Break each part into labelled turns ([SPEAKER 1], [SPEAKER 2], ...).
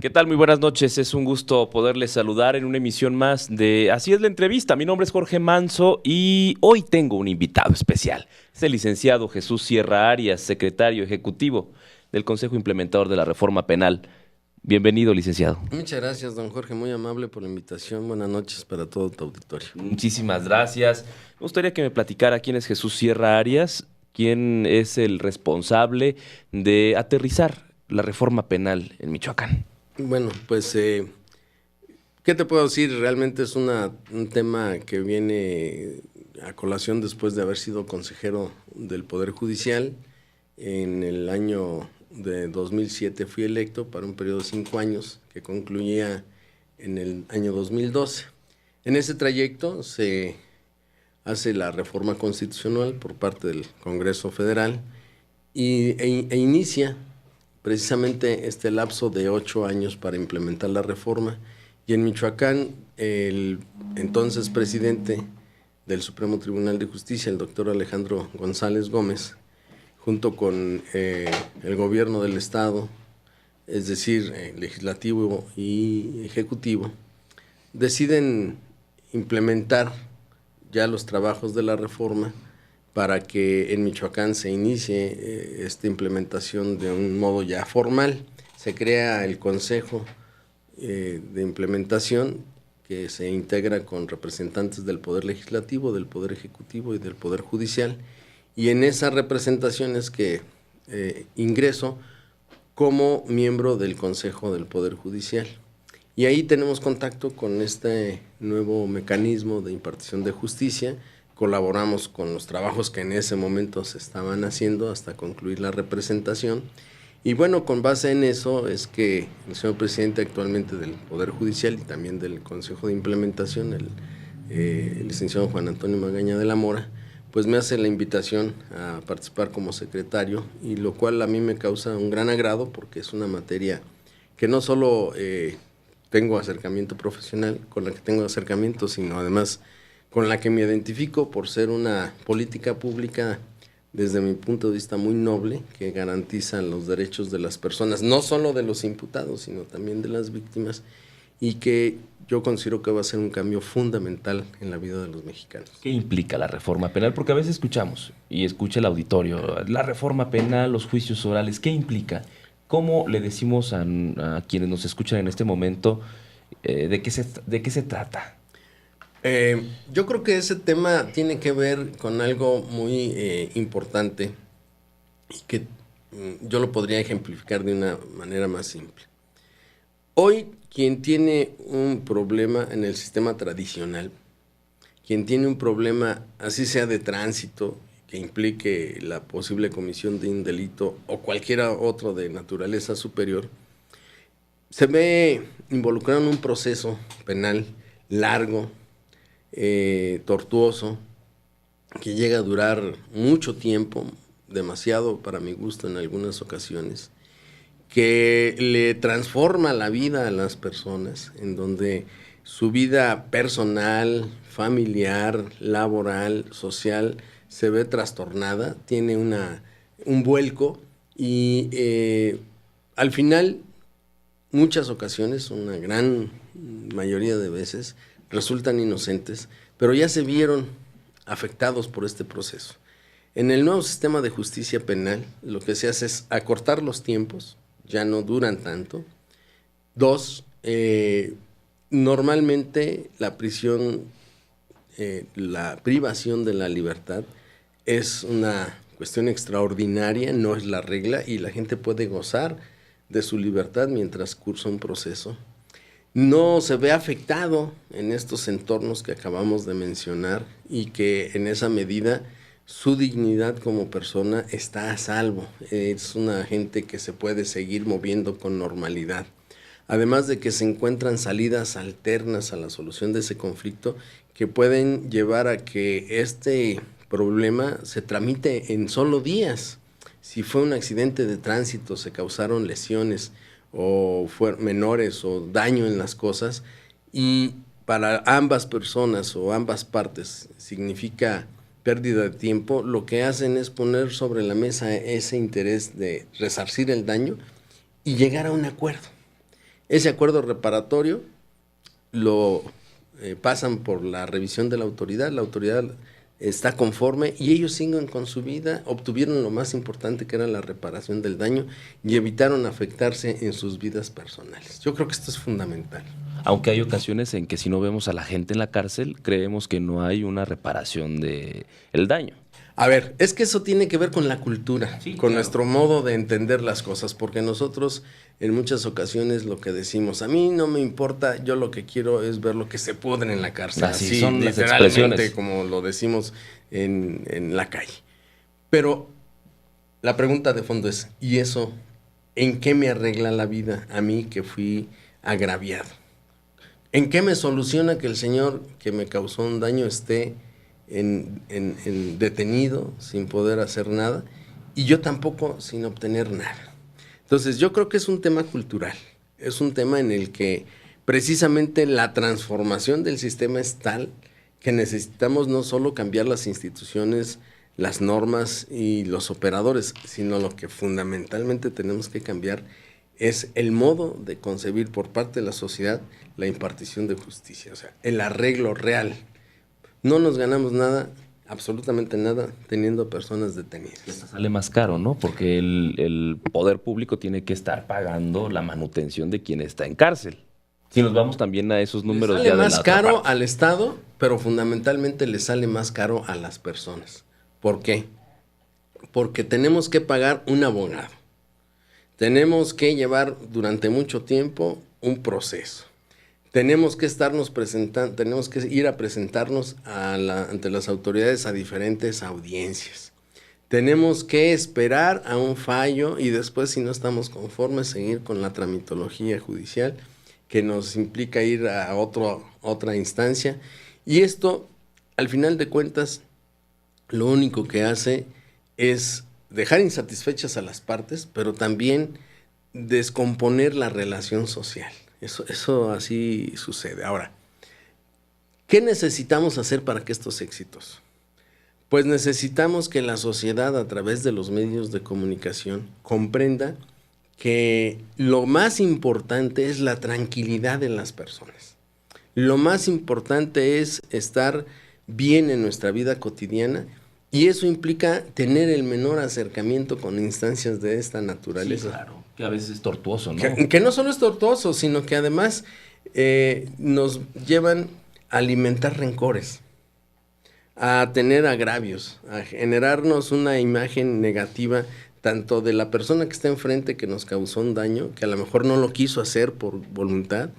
[SPEAKER 1] ¿Qué tal? Muy buenas noches. Es un gusto poderles saludar en una emisión más de Así es la entrevista. Mi nombre es Jorge Manso y hoy tengo un invitado especial. Es el licenciado Jesús Sierra Arias, secretario ejecutivo del Consejo Implementador de la Reforma Penal. Bienvenido, licenciado.
[SPEAKER 2] Muchas gracias, don Jorge, muy amable por la invitación. Buenas noches para todo tu auditorio.
[SPEAKER 1] Muchísimas gracias. Me gustaría que me platicara quién es Jesús Sierra Arias, quién es el responsable de aterrizar la reforma penal en Michoacán.
[SPEAKER 2] Bueno, pues, ¿qué te puedo decir? Realmente es un tema que viene a colación después de haber sido consejero del Poder Judicial. En el año de 2007 fui electo para un periodo de 5 años que concluía en el año 2012. En ese trayecto se hace la reforma constitucional por parte del Congreso Federal e inicia precisamente este lapso de 8 años para implementar la reforma. Y en Michoacán, el entonces presidente del Supremo Tribunal de Justicia, el doctor Alejandro González Gómez, junto con el gobierno del estado, es decir, legislativo y ejecutivo, deciden implementar ya los trabajos de la reforma para que en Michoacán se inicie esta implementación de un modo ya formal. Se crea el Consejo de Implementación, que se integra con representantes del Poder Legislativo, del Poder Ejecutivo y del Poder Judicial, y en esas representaciones que ingreso como miembro del Consejo del Poder Judicial. Y ahí tenemos contacto con este nuevo mecanismo de impartición de justicia, colaboramos con los trabajos que en ese momento se estaban haciendo hasta concluir la representación. Y bueno, con base en eso es que el señor presidente actualmente del Poder Judicial y también del Consejo de Implementación, el licenciado Juan Antonio Magaña de la Mora, pues me hace la invitación a participar como secretario, y lo cual a mí me causa un gran agrado porque es una materia que no solo tengo acercamiento profesional, con la que tengo acercamiento, sino además con la que me identifico por ser una política pública desde mi punto de vista muy noble, que garantiza los derechos de las personas, no solo de los imputados, sino también de las víctimas, y que yo considero que va a ser un cambio fundamental en la vida de los mexicanos.
[SPEAKER 1] ¿Qué implica la reforma penal? Porque a veces escuchamos, y escucha el auditorio, la reforma penal, los juicios orales, ¿qué implica? ¿Cómo le decimos a quienes nos escuchan en este momento de qué se trata?
[SPEAKER 2] Yo creo que ese tema tiene que ver con algo muy importante y que yo lo podría ejemplificar de una manera más simple. Hoy, quien tiene un problema en el sistema tradicional, quien tiene un problema, así sea de tránsito, que implique la posible comisión de un delito o cualquiera otro de naturaleza superior, se ve involucrado en un proceso penal largo, tortuoso, que llega a durar mucho tiempo, demasiado para mi gusto en algunas ocasiones, que le transforma la vida a las personas, en donde su vida personal, familiar, laboral, social, se ve trastornada, tiene un vuelco y al final, muchas ocasiones, una gran mayoría de veces, resultan inocentes, pero ya se vieron afectados por este proceso. En el nuevo sistema de justicia penal, lo que se hace es acortar los tiempos, ya no duran tanto. Dos, normalmente la prisión, la privación de la libertad es una cuestión extraordinaria, no es la regla, y la gente puede gozar de su libertad mientras cursa un proceso. No se ve afectado en estos entornos que acabamos de mencionar, y que en esa medida su dignidad como persona está a salvo. Es una gente que se puede seguir moviendo con normalidad. Además de que se encuentran salidas alternas a la solución de ese conflicto que pueden llevar a que este problema se tramite en solo días. Si fue un accidente de tránsito, se causaron lesiones o fueron menores o daño en las cosas, y para ambas personas o ambas partes significa pérdida de tiempo, lo que hacen es poner sobre la mesa ese interés de resarcir el daño y llegar a un acuerdo. Ese acuerdo reparatorio lo pasan por la revisión de la autoridad está conforme y ellos siguen con su vida, obtuvieron lo más importante que era la reparación del daño y evitaron afectarse en sus vidas personales. Yo creo que esto es fundamental.
[SPEAKER 1] Aunque hay ocasiones en que si no vemos a la gente en la cárcel, creemos que no hay una reparación del daño.
[SPEAKER 2] A ver, es que eso tiene que ver con la cultura,
[SPEAKER 1] sí,
[SPEAKER 2] con
[SPEAKER 1] claro.
[SPEAKER 2] Nuestro modo de entender las cosas, porque nosotros en muchas ocasiones lo que decimos, a mí no me importa, yo lo que quiero es ver lo que se pudre en la cárcel,
[SPEAKER 1] Así son las
[SPEAKER 2] literalmente
[SPEAKER 1] expresiones.
[SPEAKER 2] como lo decimos en la calle. Pero la pregunta de fondo es, ¿y eso en qué me arregla la vida a mí que fui agraviado? ¿En qué me soluciona que el señor que me causó un daño esté en detenido, sin poder hacer nada, y yo tampoco sin obtener nada? Entonces yo creo que es un tema cultural, es un tema en el que precisamente la transformación del sistema es tal que necesitamos no solo cambiar las instituciones, las normas y los operadores, sino lo que fundamentalmente tenemos que cambiar es el modo de concebir por parte de la sociedad la impartición de justicia, o sea, el arreglo real. No nos ganamos nada, absolutamente nada, teniendo personas detenidas.
[SPEAKER 1] Sale más caro, ¿no? Porque el poder público tiene que estar pagando la manutención de quien está en cárcel. Si nos vamos también a esos números,
[SPEAKER 2] le sale
[SPEAKER 1] ya de
[SPEAKER 2] más
[SPEAKER 1] la otra
[SPEAKER 2] caro
[SPEAKER 1] parte.
[SPEAKER 2] al Estado, pero fundamentalmente le sale más caro a las personas. ¿Por qué? Porque tenemos que pagar un abogado. Tenemos que llevar durante mucho tiempo un proceso. Tenemos que estarnos presentando, tenemos que ir a presentarnos ante las autoridades a diferentes audiencias. Tenemos que esperar a un fallo y después, si no estamos conformes, seguir con la tramitología judicial que nos implica ir a otra instancia. Y esto, al final de cuentas, lo único que hace es dejar insatisfechas a las partes, pero también descomponer la relación social. Eso así sucede. Ahora, ¿qué necesitamos hacer para que esto sea exitoso? Pues necesitamos que la sociedad, a través de los medios de comunicación, comprenda que lo más importante es la tranquilidad de las personas. Lo más importante es estar bien en nuestra vida cotidiana y eso implica tener el menor acercamiento con instancias de esta naturaleza.
[SPEAKER 1] Sí, claro, que a veces es tortuoso, ¿no?
[SPEAKER 2] Que no solo es tortuoso, sino que además nos llevan a alimentar rencores, a tener agravios, a generarnos una imagen negativa tanto de la persona que está enfrente que nos causó un daño, que a lo mejor no lo quiso hacer por voluntad,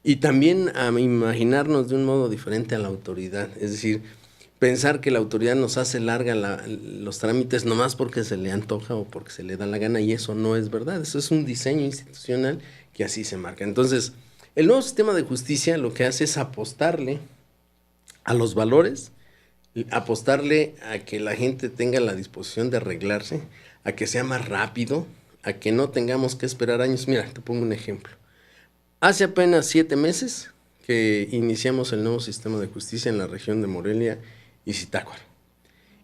[SPEAKER 2] y también a imaginarnos de un modo diferente a la autoridad. Es decir, pensar que la autoridad nos hace larga los trámites nomás porque se le antoja o porque se le da la gana, y eso no es verdad. Eso es un diseño institucional que así se marca. Entonces, el nuevo sistema de justicia lo que hace es apostarle a los valores, apostarle a que la gente tenga la disposición de arreglarse, a que sea más rápido, a que no tengamos que esperar años. Mira, te pongo un ejemplo. Hace apenas 7 meses que iniciamos el nuevo sistema de justicia en la región de Morelia y Zitácuaro.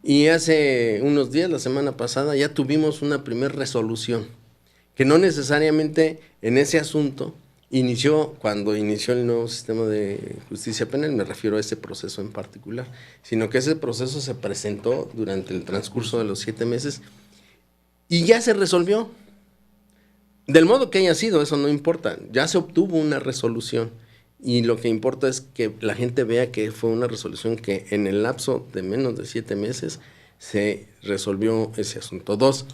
[SPEAKER 2] Y hace unos días, la semana pasada, ya tuvimos una primera resolución, que no necesariamente en ese asunto cuando inició el nuevo sistema de justicia penal, me refiero a ese proceso en particular, sino que ese proceso se presentó durante el transcurso de los 7 meses y ya se resolvió. Del modo que haya sido, eso no importa, ya se obtuvo una resolución. Y lo que importa es que la gente vea que fue una resolución que en el lapso de menos de 7 meses se resolvió ese asunto. 2,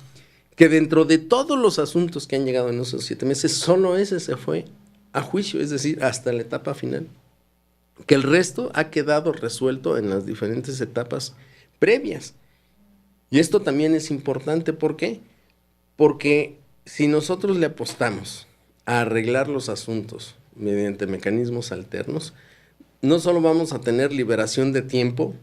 [SPEAKER 2] que dentro de todos los asuntos que han llegado en esos 7 meses, solo ese se fue a juicio, es decir, hasta la etapa final. Que el resto ha quedado resuelto en las diferentes etapas previas. Y esto también es importante, ¿por qué? Porque si nosotros le apostamos a arreglar los asuntos mediante mecanismos alternos, no solo vamos a tener liberación de tiempo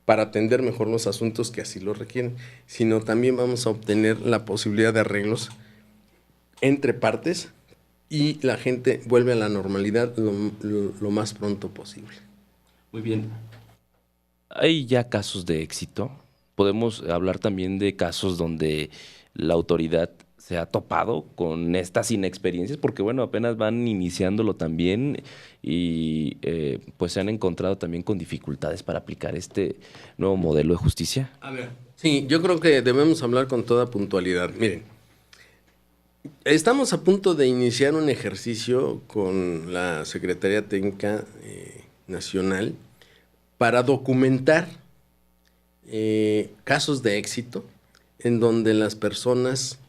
[SPEAKER 2] para atender mejor los asuntos que así lo requieren, sino también vamos a obtener la posibilidad de arreglos entre partes y la gente vuelve a la normalidad lo más pronto posible.
[SPEAKER 1] Muy bien. Hay ya casos de éxito. Podemos hablar también de casos donde la autoridad se ha topado con estas inexperiencias? Porque bueno, apenas van iniciándolo también y pues se han encontrado también con dificultades para aplicar este nuevo modelo de justicia.
[SPEAKER 2] A ver. Sí, yo creo que debemos hablar con toda puntualidad. Miren, estamos a punto de iniciar un ejercicio con la Secretaría Técnica Nacional para documentar casos de éxito en donde las personas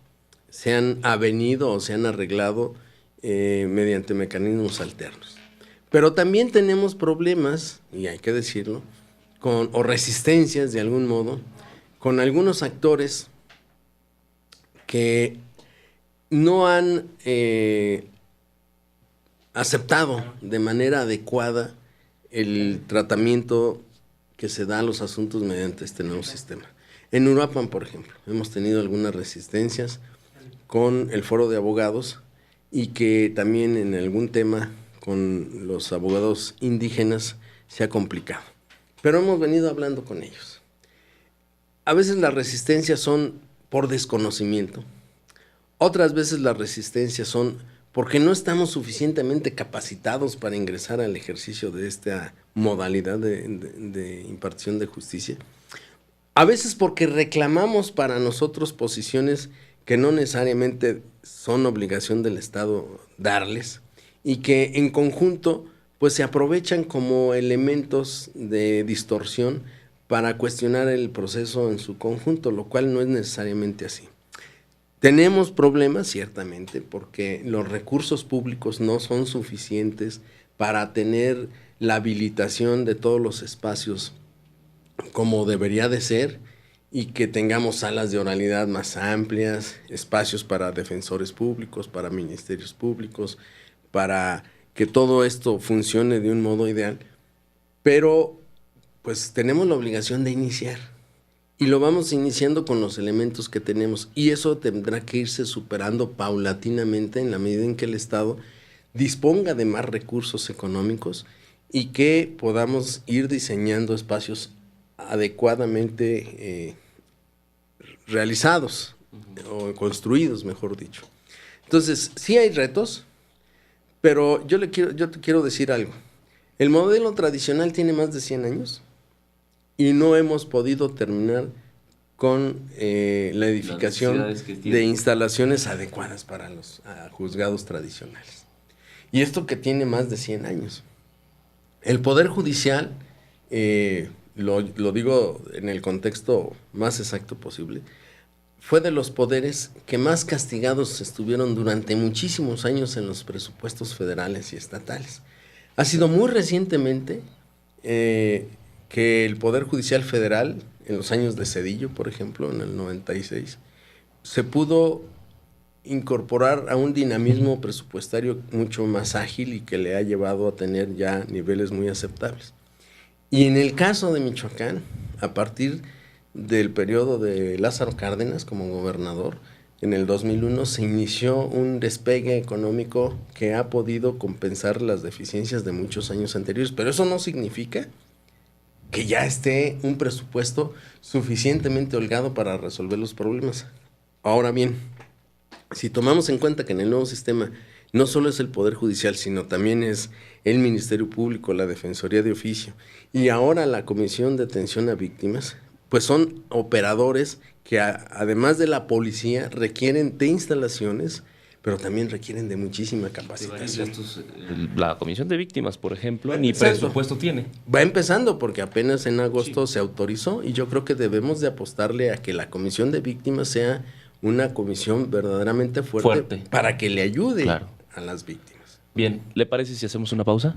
[SPEAKER 2] se han avenido o se han arreglado mediante mecanismos alternos. Pero también tenemos problemas, y hay que decirlo, o resistencias de algún modo, con algunos actores que no han aceptado de manera adecuada el tratamiento que se da a los asuntos mediante este nuevo sistema. En Uruapan, por ejemplo, hemos tenido algunas resistencias con el foro de abogados y que también en algún tema con los abogados indígenas se ha complicado. Pero hemos venido hablando con ellos. A veces las resistencias son por desconocimiento, otras veces las resistencias son porque no estamos suficientemente capacitados para ingresar al ejercicio de esta modalidad de impartición de justicia. A veces porque reclamamos para nosotros posiciones que no necesariamente son obligación del Estado darles y que en conjunto pues se aprovechan como elementos de distorsión para cuestionar el proceso en su conjunto, lo cual no es necesariamente así. Tenemos problemas, ciertamente, porque los recursos públicos no son suficientes para tener la habilitación de todos los espacios como debería de ser y que tengamos salas de oralidad más amplias, espacios para defensores públicos, para ministerios públicos, para que todo esto funcione de un modo ideal. Pero pues tenemos la obligación de iniciar. Y lo vamos iniciando con los elementos que tenemos. Y eso tendrá que irse superando paulatinamente en la medida en que el Estado disponga de más recursos económicos y que podamos ir diseñando espacios adecuadamente realizados o construidos, mejor dicho. Entonces, sí hay retos, pero yo te quiero decir algo. El modelo tradicional tiene más de 100 años. Y no hemos podido terminar con la edificación de instalaciones adecuadas para los juzgados tradicionales. Y esto que tiene más de 100 años. El Poder Judicial, lo digo en el contexto más exacto posible, fue de los poderes que más castigados estuvieron durante muchísimos años en los presupuestos federales y estatales. Ha sido muy recientemente que el Poder Judicial Federal, en los años de Zedillo, por ejemplo, en el 96, se pudo incorporar a un dinamismo presupuestario mucho más ágil y que le ha llevado a tener ya niveles muy aceptables. Y en el caso de Michoacán, a partir del periodo de Lázaro Cárdenas como gobernador, en el 2001 se inició un despegue económico que ha podido compensar las deficiencias de muchos años anteriores, pero eso no significa que ya esté un presupuesto suficientemente holgado para resolver los problemas. Ahora bien, si tomamos en cuenta que en el nuevo sistema no solo es el Poder Judicial, sino también es el Ministerio Público, la Defensoría de Oficio y ahora la Comisión de Atención a Víctimas, pues son operadores que además de la policía requieren de instalaciones, pero también requieren de muchísima capacitación.
[SPEAKER 1] La Comisión de Víctimas, por ejemplo, ni presupuesto tiene.
[SPEAKER 2] Va empezando porque apenas en agosto se autorizó y yo creo que debemos de apostarle a que la Comisión de Víctimas sea una comisión verdaderamente fuerte. Para que le ayude a las víctimas.
[SPEAKER 1] Bien, ¿le parece si hacemos una pausa?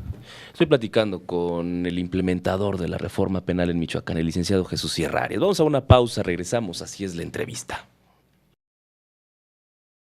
[SPEAKER 1] Estoy platicando con el implementador de la reforma penal en Michoacán, el licenciado Jesús Sierra Arias. Vamos a una pausa, regresamos, así es la entrevista.